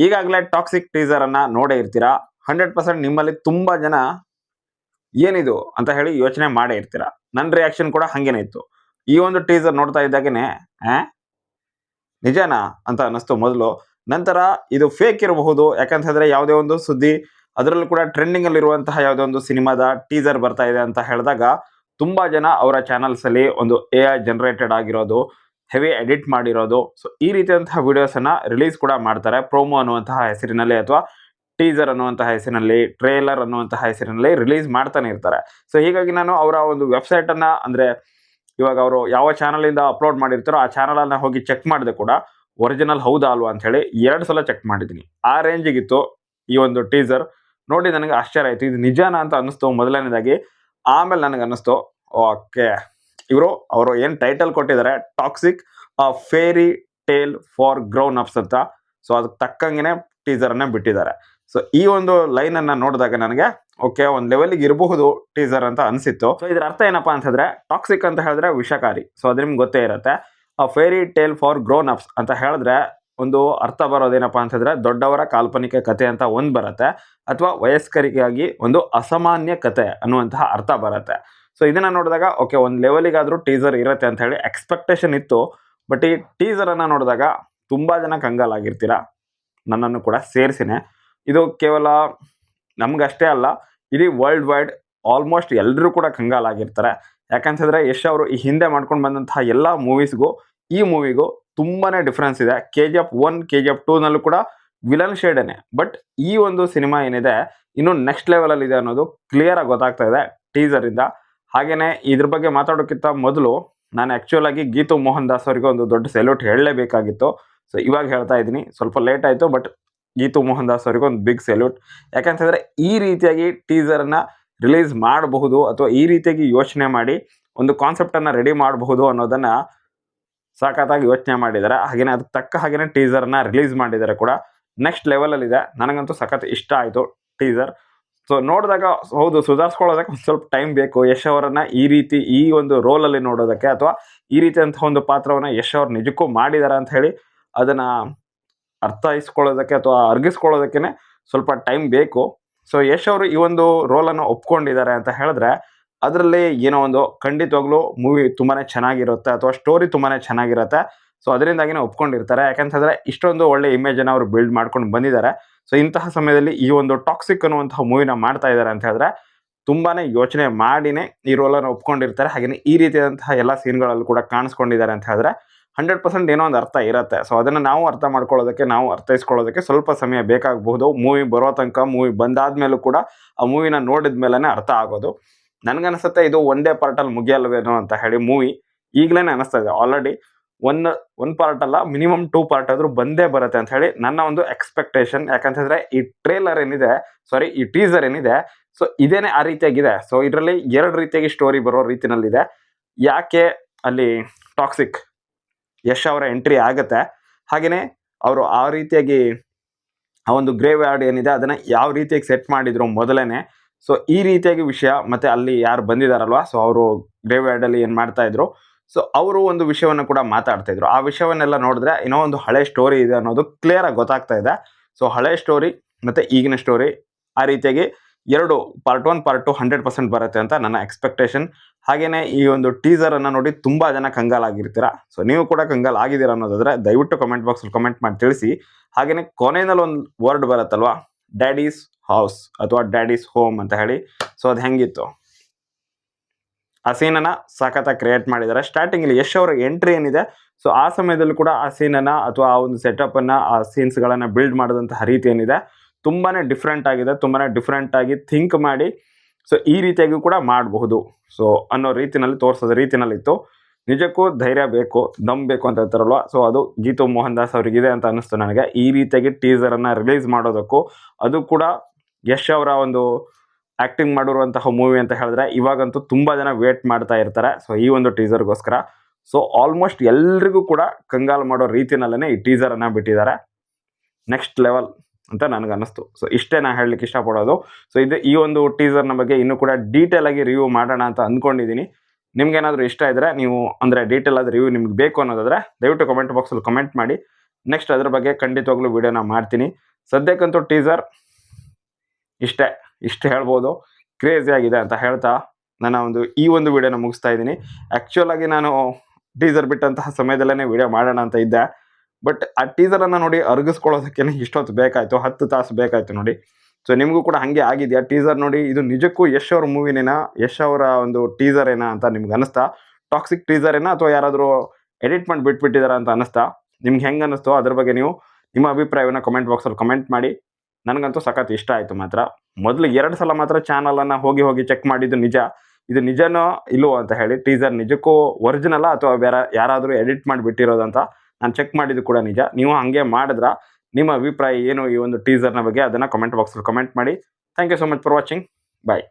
ಈಗಾಗಲೇ toxic teaser ಅನ್ನ ನೋಡೇ ಇರ್ತೀರಾ. 100% ನಿಮ್ಮಲ್ಲಿ ತುಂಬಾ ಜನ ಏನಿದು ಅಂತ ಹೇಳಿ ಯೋಚನೆ ಮಾಡೇ ಇರ್ತೀರಾ. ನನ್ನ ರಿಯಾಕ್ಷನ್ ಕೂಡ ಹಂಗೇನೆ ಇತ್ತು. ಈ ಒಂದು ಟೀಸರ್ ನೋಡ್ತಾ ಇದ್ದಾಗೇನೆ ನಿಜನಾ ಅಂತ ಅನ್ನಿಸ್ತು ಮೊದಲು. ನಂತರ ಇದು ಫೇಕ್ ಇರಬಹುದು, ಯಾಕಂತ ಹೇಳಿದ್ರೆ ಯಾವುದೇ ಒಂದು ಸುದ್ದಿ ಅದರಲ್ಲೂ ಕೂಡ ಟ್ರೆಂಡಿಂಗ್ ಅಲ್ಲಿ ಇರುವಂತಹ ಯಾವುದೋ ಒಂದು ಸಿನಿಮಾದ ಟೀಸರ್ ಬರ್ತಾ ಇದೆ ಅಂತ ಹೇಳಿದಾಗ ತುಂಬಾ ಜನ ಅವರ ಚಾನಲ್ಸ್ ಅಲ್ಲಿ ಒಂದು AI ಜನರೇಟೆಡ್ ಆಗಿರೋದು, ಹೆವಿ ಎಡಿಟ್ ಮಾಡಿರೋದು, ಸೊ ಈ ರೀತಿಯಂತಹ ವಿಡಿಯೋಸ್ ಅನ್ನ ರಿಲೀಸ್ ಕೂಡ ಮಾಡ್ತಾರೆ. ಪ್ರೋಮೋ ಅನ್ನುವಂತಹ ಹೆಸರಿನಲ್ಲಿ ಅಥವಾ ಟೀಸರ್ ಅನ್ನುವಂತಹ ಹೆಸರಿನಲ್ಲಿ, ಟ್ರೇಲರ್ ಅನ್ನುವಂತಹ ಹೆಸರಿನಲ್ಲಿ ರಿಲೀಸ್ ಮಾಡ್ತಾನೆ ಇರ್ತಾರೆ. ಸೊ ಹೀಗಾಗಿ ನಾನು ಅವರ ಒಂದು ವೆಬ್ಸೈಟ್ ಅನ್ನ, ಅಂದ್ರೆ ಇವಾಗ ಅವರು ಯಾವ ಚಾನಲ್ ಇಂದ ಅಪ್ಲೋಡ್ ಮಾಡಿರ್ತಾರೋ ಆ ಚಾನಲ್ ಅನ್ನ ಹೋಗಿ ಚೆಕ್ ಮಾಡಿದೆ ಕೂಡ ಒರಿಜಿನಲ್ ಹೌದಾ ಅಲ್ವಾ ಅಂತ ಹೇಳಿ 2 ಸಲ ಚೆಕ್ ಮಾಡಿದ್ದೀನಿ. ಆ ರೇಂಜಿಗಿತ್ತು ಈ ಒಂದು ಟೀಸರ್. ನೋಡಿ ನನಗೆ ಆಶ್ಚರ್ಯ ಆಯ್ತು, ಇದು ನಿಜಾನ ಅಂತ ಅನ್ನಿಸ್ತು ಮೊದಲನೇದಾಗಿ. ಆಮೇಲೆ ನನಗೆ ಅನ್ನಿಸ್ತು ಓಕೆ, ಅವರು ಏನು ಟೈಟಲ್ ಕೊಟ್ಟಿದ್ದಾರೆ, toxic fairy tale for grown ups ಅಂತ. ಸೊ ಅದಕ್ಕೆ ತಕ್ಕಂಗೆ ಟೀಸರ್ ಅನ್ನ ಬಿಟ್ಟಿದ್ದಾರೆ. ಸೊ ಈ ಒಂದು ಲೈನ್ ಅನ್ನ ನೋಡಿದಾಗ ನನಗೆ ಓಕೆ, ಒಂದು ಲೆವೆಲ್ಗೆ ಇರಬಹುದು ಟೀಸರ್ ಅಂತ ಅನಿಸಿತ್ತು. ಸೊ ಇದರ ಅರ್ಥ ಏನಪ್ಪಾ ಅಂತಂದ್ರೆ, ಟಾಕ್ಸಿಕ್ ಅಂತ ಹೇಳಿದ್ರೆ ವಿಷಕಾರಿ. ಸೊ ಅದು ನಿಮ್ಗೆ ಗೊತ್ತೇ ಇರುತ್ತೆ. Fairy tale for grown ups ಅಂತ ಹೇಳಿದ್ರೆ ಒಂದು ಅರ್ಥ ಬರೋದೇನಪ್ಪಾ ಅಂತಂದ್ರೆ, ದೊಡ್ಡವರ ಕಾಲ್ಪನಿಕ ಕತೆ ಅಂತ ಒಂದು ಬರುತ್ತೆ, ಅಥವಾ ವಯಸ್ಕರಿಗಾಗಿ ಒಂದು ಅಸಾಮಾನ್ಯ ಕತೆ ಅನ್ನುವಂತಹ ಅರ್ಥ ಬರುತ್ತೆ. ಸೊ ಇದನ್ನ ನೋಡಿದಾಗ ಓಕೆ, ಒಂದು ಲೆವೆಲಿಗಾದ್ರೂ ಟೀಸರ್ ಇರುತ್ತೆ ಅಂತ ಹೇಳಿ ಎಕ್ಸ್ಪೆಕ್ಟೇಷನ್ ಇತ್ತು. ಬಟ್ ಈ ಟೀಸರ್ ಅನ್ನ ನೋಡಿದಾಗ ತುಂಬಾ ಜನ ಕಂಗಾಲಾಗಿರ್ತೀರಾ, ನನ್ನನ್ನು ಕೂಡ ಸೇರಿಸಿನೇ. ಇದು ಕೇವಲ ನಮ್ಗಷ್ಟೇ ಅಲ್ಲ, ಇಡೀ ವರ್ಲ್ಡ್ ವೈಡ್ ಆಲ್ಮೋಸ್ಟ್ ಎಲ್ಲರೂ ಕೂಡ ಕಂಗಾಲಾಗಿರ್ತಾರೆ. ಯಾಕಂತಂದ್ರೆ ಯಶ್ ಅವರು ಈ ಹಿಂದೆ ಮಾಡ್ಕೊಂಡು ಬಂದಂತಹ ಎಲ್ಲ ಮೂವೀಸ್ಗೂ ಈ ಮೂವಿಗೂ ತುಂಬಾನೇ ಡಿಫ್ರೆನ್ಸ್ ಇದೆ. KGF 1, KGF 2 ನಲ್ಲೂ ಕೂಡ ವಿಲನ್ ಶೇಡೇನೆ. ಬಟ್ ಈ ಒಂದು ಸಿನಿಮಾ ಏನಿದೆ ಇನ್ನು ನೆಕ್ಸ್ಟ್ ಲೆವೆಲ್ ಅಲ್ಲಿ ಇದೆ ಅನ್ನೋದು ಕ್ಲಿಯರ್ ಆಗಿ ಗೊತ್ತಾಗ್ತಾ ಇದೆ ಟೀಸರ್ ಇಂದ. ಹಾಗೇನೆ ಇದ್ರ ಬಗ್ಗೆ ಮಾತಾಡೋಕ್ಕಿಂತ ಮೊದಲು ನಾನು ಆಕ್ಚುಯಲ್ ಆಗಿ ಗೀತು ಮೋಹನ್ ದಾಸ್ ಅವರಿಗೆ ಒಂದು ದೊಡ್ಡ ಸೆಲ್ಯೂಟ್ ಹೇಳಲೇಬೇಕಾಗಿತ್ತು. ಸೊ ಇವಾಗ ಹೇಳ್ತಾ ಇದ್ದೀನಿ, ಸ್ವಲ್ಪ ಲೇಟ್ ಆಯಿತು, ಬಟ್ ಗೀತು ಮೋಹನ್ ದಾಸ್ ಅವರಿಗೆ ಒಂದು ಬಿಗ್ ಸೆಲ್ಯೂಟ್. ಯಾಕಂತಂದರೆ ಈ ರೀತಿಯಾಗಿ ಟೀಸರನ್ನು ರಿಲೀಸ್ ಮಾಡಬಹುದು ಅಥವಾ ಈ ರೀತಿಯಾಗಿ ಯೋಚನೆ ಮಾಡಿ ಒಂದು ಕಾನ್ಸೆಪ್ಟನ್ನು ರೆಡಿ ಮಾಡಬಹುದು ಅನ್ನೋದನ್ನು ಸಖತ್ತಾಗಿ ಯೋಚನೆ ಮಾಡಿದ್ದಾರೆ. ಹಾಗೆಯೇ ಅದಕ್ಕೆ ತಕ್ಕ ಹಾಗೆಯೇ ಟೀಸರ್ನ ರಿಲೀಸ್ ಮಾಡಿದ್ದಾರೆ ಕೂಡ. ನೆಕ್ಸ್ಟ್ ಲೆವೆಲಲ್ಲಿದೆ. ನನಗಂತೂ ಸಖತ್ ಇಷ್ಟ ಆಯಿತು ಟೀಸರ್. ಸೊ ನೋಡಿದಾಗ ಹೌದು, ಸುಧಾರಿಸ್ಕೊಳ್ಳೋದಕ್ಕೆ ಒಂದು ಸ್ವಲ್ಪ ಟೈಮ್ ಬೇಕು. ಯಶ್ ಅವರನ್ನು ಈ ಒಂದು ರೋಲಲ್ಲಿ ನೋಡೋದಕ್ಕೆ, ಅಥವಾ ಈ ರೀತಿಯಂತಹ ಒಂದು ಪಾತ್ರವನ್ನು ಯಶ್ ಅವ್ರು ನಿಜಕ್ಕೂ ಮಾಡಿದ್ದಾರೆ ಅಂತ ಹೇಳಿ ಅದನ್ನು ಅರ್ಥೈಸ್ಕೊಳ್ಳೋದಕ್ಕೆ ಅಥವಾ ಅರ್ಗಿಸ್ಕೊಳ್ಳೋದಕ್ಕೆ ಸ್ವಲ್ಪ ಟೈಮ್ ಬೇಕು. ಸೊ ಯಶ್ ಅವರು ಈ ಒಂದು ರೋಲನ್ನು ಒಪ್ಕೊಂಡಿದ್ದಾರೆ ಅಂತ ಹೇಳಿದ್ರೆ ಅದರಲ್ಲಿ ಏನೋ ಒಂದು ಖಂಡಿತವಾಗ್ಲೂ ಮೂವಿ ತುಂಬಾ ಚೆನ್ನಾಗಿರುತ್ತೆ ಅಥವಾ ಸ್ಟೋರಿ ತುಂಬಾ ಚೆನ್ನಾಗಿರುತ್ತೆ. ಸೊ ಅದರಿಂದಾಗಿನೇ ಒಪ್ಕೊಂಡಿರ್ತಾರೆ. ಯಾಕಂತಂದರೆ ಇಷ್ಟೊಂದು ಒಳ್ಳೆ ಇಮೇಜನ್ನು ಅವರು ಬಿಲ್ಡ್ ಮಾಡ್ಕೊಂಡು ಬಂದಿದ್ದಾರೆ. ಸೊ ಇಂತಹ ಸಮಯದಲ್ಲಿ ಈ ಒಂದು ಟಾಕ್ಸಿಕ್ ಅನ್ನುವಂತಹ ಮೂವಿನ ಮಾಡ್ತಾ ಇದ್ದಾರೆ ಅಂತ ಹೇಳಿದ್ರೆ ತುಂಬಾ ಯೋಚನೆ ಮಾಡಿನೇ ಈ ರೋಲನ್ನು ಒಪ್ಕೊಂಡಿರ್ತಾರೆ. ಹಾಗೆಯೇ ಈ ರೀತಿಯಾದಂತಹ ಎಲ್ಲ ಸೀನ್ಗಳಲ್ಲೂ ಕೂಡ ಕಾಣಿಸ್ಕೊಂಡಿದ್ದಾರೆ ಅಂತ ಹೇಳಿದ್ರೆ 100% ಏನೋ ಒಂದು ಅರ್ಥ ಇರುತ್ತೆ. ಸೊ ಅದನ್ನು ನಾವು ಅರ್ಥ ಮಾಡ್ಕೊಳ್ಳೋದಕ್ಕೆ, ನಾವು ಅರ್ಥೈಸ್ಕೊಳ್ಳೋದಕ್ಕೆ ಸ್ವಲ್ಪ ಸಮಯ ಬೇಕಾಗಬಹುದು. ಮೂವಿ ಬರೋ ತನಕ, ಮೂವಿ ಬಂದಾದ್ಮೇಲೂ ಕೂಡ ಆ ಮೂವಿನ ನೋಡಿದ ಮೇಲೇ ಅರ್ಥ ಆಗೋದು. ನನಗನ್ಸುತ್ತೆ ಇದು ಒಂದೇ ಪಾರ್ಟಲ್ಲಿ ಮುಗಿಯಲ್ವೇನೋ ಅಂತ ಹೇಳಿ ಮೂವಿ ಈಗಲೇ ಅನಿಸ್ತಾ ಇದೆ. ಆಲ್ರೆಡಿ ಒನ್ ಪಾರ್ಟ್ ಅಲ್ಲ, ಮಿನಿಮಮ್ 2 ಪಾರ್ಟ್ ಆದರೂ ಬಂದೇ ಬರುತ್ತೆ ಅಂತ ಹೇಳಿ ನನ್ನ ಒಂದು ಎಕ್ಸ್ಪೆಕ್ಟೇಷನ್. ಯಾಕಂತಂದರೆ ಈ ಈ ಟೀಸರ್ ಏನಿದೆ, ಸೊ ಇದೇನೆ ಆ ರೀತಿಯಾಗಿದೆ. ಸೊ ಇದರಲ್ಲಿ 2 ರೀತಿಯಾಗಿ ಸ್ಟೋರಿ ಬರೋ ರೀತಿನಲ್ಲಿದೆ. ಯಾಕೆ ಅಲ್ಲಿ ಟಾಕ್ಸಿಕ್ ಯಶ್ ಅವರ ಎಂಟ್ರಿ ಆಗುತ್ತೆ, ಹಾಗೆಯೇ ಅವರು ಆ ರೀತಿಯಾಗಿ ಆ ಒಂದು ಗ್ರೇವ್ ಯಾರ್ಡ್ ಏನಿದೆ ಅದನ್ನು ಯಾವ ರೀತಿಯಾಗಿ ಸೆಟ್ ಮಾಡಿದ್ರು ಮೊದಲೇ. ಸೊ ಈ ರೀತಿಯಾಗಿ ವಿಷಯ, ಮತ್ತು ಅಲ್ಲಿ ಯಾರು ಬಂದಿದ್ದಾರಲ್ವ, ಸೊ ಅವರು ಗ್ರೇವ್ ಯಾರ್ಡಲ್ಲಿ ಏನು ಮಾಡ್ತಾಯಿದ್ರು, ಸೊ ಅವರು ಒಂದು ವಿಷಯವನ್ನು ಕೂಡ ಮಾತಾಡ್ತಾಯಿದ್ರು. ಆ ವಿಷಯವನ್ನೆಲ್ಲ ನೋಡಿದ್ರೆ ಏನೋ ಒಂದು ಹಳೆ ಸ್ಟೋರಿ ಇದೆ ಅನ್ನೋದು ಕ್ಲಿಯರಾಗಿ ಗೊತ್ತಾಗ್ತಾ ಇದೆ. ಸೊ ಹಳೆ ಸ್ಟೋರಿ ಮತ್ತು ಈಗಿನ ಸ್ಟೋರಿ ಆ ರೀತಿಯಾಗಿ 2 ಪಾರ್ಟ್ 1 ಪಾರ್ಟ್ 2 100% ಬರುತ್ತೆ ಅಂತ ನನ್ನ ಎಕ್ಸ್ಪೆಕ್ಟೇಷನ್. ಹಾಗೆಯೇ ಈ ಒಂದು ಟೀಸರನ್ನು ನೋಡಿ ತುಂಬ ಜನ ಕಂಗಾಲಾಗಿರ್ತೀರ. ಸೊ ನೀವು ಕೂಡ ಕಂಗಾಲಾಗಿದ್ದೀರಾ ಅನ್ನೋದಾದರೆ ದಯವಿಟ್ಟು ಕಮೆಂಟ್ ಬಾಕ್ಸಲ್ಲಿ ಕಮೆಂಟ್ ಮಾಡಿ ತಿಳಿಸಿ. ಹಾಗೆಯೇ ಕೊನೆಯಲ್ಲಿ ಒಂದು ವರ್ಡ್ ಬರುತ್ತಲ್ವ, ಡ್ಯಾಡೀಸ್ ಹೌಸ್ ಅಥವಾ ಡ್ಯಾಡೀಸ್ ಹೋಮ್ ಅಂತ ಹೇಳಿ. ಸೊ ಅದು ಹೆಂಗಿತ್ತು, ಆ ಸೀನನ್ನು ಸಖತ್ತಾಗಿ ಕ್ರಿಯೇಟ್ ಮಾಡಿದ್ದಾರೆ. ಸ್ಟಾರ್ಟಿಂಗಲ್ಲಿ ಯಶ್ ಅವರ ಎಂಟ್ರಿ ಏನಿದೆ, ಸೊ ಆ ಸಮಯದಲ್ಲೂ ಕೂಡ ಆ ಸೀನನ್ನು ಅಥವಾ ಆ ಒಂದು ಸೆಟಪ್ಪನ್ನು, ಆ ಸೀನ್ಸ್ಗಳನ್ನು ಬಿಲ್ಡ್ ಮಾಡಿದಂತಹ ರೀತಿ ಏನಿದೆ ತುಂಬಾ ಡಿಫ್ರೆಂಟ್ ಆಗಿದೆ. ತುಂಬಾ ಡಿಫ್ರೆಂಟಾಗಿ ಥಿಂಕ್ ಮಾಡಿ ಸೊ ಈ ರೀತಿಯಾಗಿ ಕೂಡ ಮಾಡಬಹುದು ಸೊ ಅನ್ನೋ ರೀತಿಯಲ್ಲಿ ತೋರಿಸೋದ ರೀತಿನಲ್ಲಿತ್ತು. ನಿಜಕ್ಕೂ ಧೈರ್ಯ ಬೇಕು, ದಮ್ ಬೇಕು ಅಂತ ಹೇಳ್ತಾರಲ್ವ, ಸೊ ಅದು ಗೀತು ಮೋಹನ್ ದಾಸ್ ಅವರಿಗಿದೆ ಅಂತ ಅನ್ನಿಸ್ತು ನನಗೆ. ಈ ರೀತಿಯಾಗಿ ಟೀಸರನ್ನು ರಿಲೀಸ್ ಮಾಡೋದಕ್ಕೂ, ಅದು ಕೂಡ ಯಶ್ ಅವರ ಒಂದು ಆ್ಯಕ್ಟಿಂಗ್ ಮಾಡಿರುವಂತಹ ಮೂವಿ ಅಂತ ಹೇಳಿದ್ರೆ ಇವಾಗಂತೂ ತುಂಬ ಜನ ವೇಟ್ ಮಾಡ್ತಾ ಇರ್ತಾರೆ ಸೊ ಈ ಒಂದು ಟೀಸರ್ಗೋಸ್ಕರ. ಸೊ ಆಲ್ಮೋಸ್ಟ್ ಎಲ್ರಿಗೂ ಕೂಡ ಕಂಗಾಲು ಮಾಡೋ ರೀತಿನಲ್ಲೇ ಈ ಟೀಸರನ್ನು ಬಿಟ್ಟಿದ್ದಾರೆ. ನೆಕ್ಸ್ಟ್ ಲೆವೆಲ್ ಅಂತ ನನಗನ್ನಿಸ್ತು. ಸೊ ಇಷ್ಟೇ ನಾನು ಹೇಳಲಿಕ್ಕೆ ಇಷ್ಟಪಡೋದು. ಸೊ ಈ ಒಂದು ಟೀಸರ್ನ ಬಗ್ಗೆ ಇನ್ನೂ ಕೂಡ ಡೀಟೇಲಾಗಿ ರಿವ್ಯೂ ಮಾಡೋಣ ಅಂತ ಅಂದ್ಕೊಂಡಿದ್ದೀನಿ. ನಿಮ್ಗೇನಾದರೂ ಇಷ್ಟ ಇದ್ದರೆ ನೀವು, ಅಂದರೆ ಡೀಟೇಲ್ ಆದ ರಿವ್ಯೂ ನಿಮ್ಗೆ ಬೇಕು ಅನ್ನೋದಾದರೆ ದಯವಿಟ್ಟು ಕಮೆಂಟ್ ಬಾಕ್ಸಲ್ಲಿ ಕಮೆಂಟ್ ಮಾಡಿ. ನೆಕ್ಸ್ಟ್ ಅದ್ರ ಬಗ್ಗೆ ಖಂಡಿತವಾಗ್ಲೂ ವಿಡಿಯೋನ ಮಾಡ್ತೀನಿ. ಸದ್ಯಕ್ಕಂತೂ ಟೀಸರ್ ಇಷ್ಟು ಹೇಳ್ಬೋದು. ಕ್ರೇಜಿ ಆಗಿದೆ ಅಂತ ಹೇಳ್ತಾ ನನ್ನ ಈ ಒಂದು ವಿಡಿಯೋನ ಮುಗಿಸ್ತಾ ಇದ್ದೀನಿ. ಆ್ಯಕ್ಚುಲ್ ಆಗಿ ನಾನು ಟೀಸರ್ ಬಿಟ್ಟಂತಹ ಸಮಯದಲ್ಲೇ ವಿಡಿಯೋ ಮಾಡೋಣ ಅಂತ ಇದ್ದೆ. ಬಟ್ ಆ ಟೀಸರನ್ನು ನೋಡಿ ಅರಗಿಸ್ಕೊಳ್ಳೋದಕ್ಕೆ ಇಷ್ಟೊತ್ತು ಬೇಕಾಯಿತು, 10 ತಾಸು ಬೇಕಾಯಿತು ನೋಡಿ. ಸೊ ನಿಮಗೂ ಕೂಡ ಹಾಗೆ ಆಗಿದೆಯಾ? ಟೀಸರ್ ನೋಡಿ ಇದು ನಿಜಕ್ಕೂ ಯಶ್ ಅವ್ರ ಮೂವಿನೇನಾ, ಯಶ್ ಅವರ ಒಂದು ಟೀಸರ್ ಏನಾ ಅಂತ ನಿಮ್ಗೆ ಅನ್ನಿಸ್ತಾ? ಟಾಕ್ಸಿಕ್ ಟೀಸರ್ ಏನಾ ಅಥವಾ ಯಾರಾದರೂ ಎಡಿಟ್ ಮಾಡಿ ಬಿಟ್ಬಿಟ್ಟಿದಾರ ಅಂತ ಅನ್ನಿಸ್ತಾ? ನಿಮ್ಗೆ ಹೆಂಗೆ ಅನ್ನಿಸ್ತೋ ಅದ್ರ ಬಗ್ಗೆ ನೀವು ನಿಮ್ಮ ಅಭಿಪ್ರಾಯವನ್ನು ಕಮೆಂಟ್ ಬಾಕ್ಸಲ್ಲಿ ಕಮೆಂಟ್ ಮಾಡಿ. ನನಗಂತೂ ಸಖತ್ ಇಷ್ಟ ಆಯಿತು ಮಾತ್ರ. ಮೊದಲು 2 ಸಲ ಮಾತ್ರ ಚಾನಲನ್ನು ಹೋಗಿ ಚೆಕ್ ಮಾಡಿದ್ದು ನಿಜ. ಇದು ನಿಜನೋ ಇಲ್ಲವೋ ಅಂತ ಹೇಳಿ, ಟೀಸರ್ ನಿಜಕ್ಕೂ ಒರಿಜಿನಲ್ಲ ಅಥವಾ ಬೇರೆ ಯಾರಾದರೂ ಎಡಿಟ್ ಮಾಡಿ ಬಿಟ್ಟಿರೋದಂತ ನಾನು ಚೆಕ್ ಮಾಡಿದ್ದು ಕೂಡ ನಿಜ. ನೀವು ಹಾಗೆ ಮಾಡಿದ್ರ ನಿಮ್ಮ ಅಭಿಪ್ರಾಯ ಏನು ಈ ಒಂದು ಟೀಸರ್ನ ಬಗ್ಗೆ ಅದನ್ನು ಕಮೆಂಟ್ ಬಾಕ್ಸಲ್ಲಿ ಕಮೆಂಟ್ ಮಾಡಿ. Thank you so much for watching. Bye.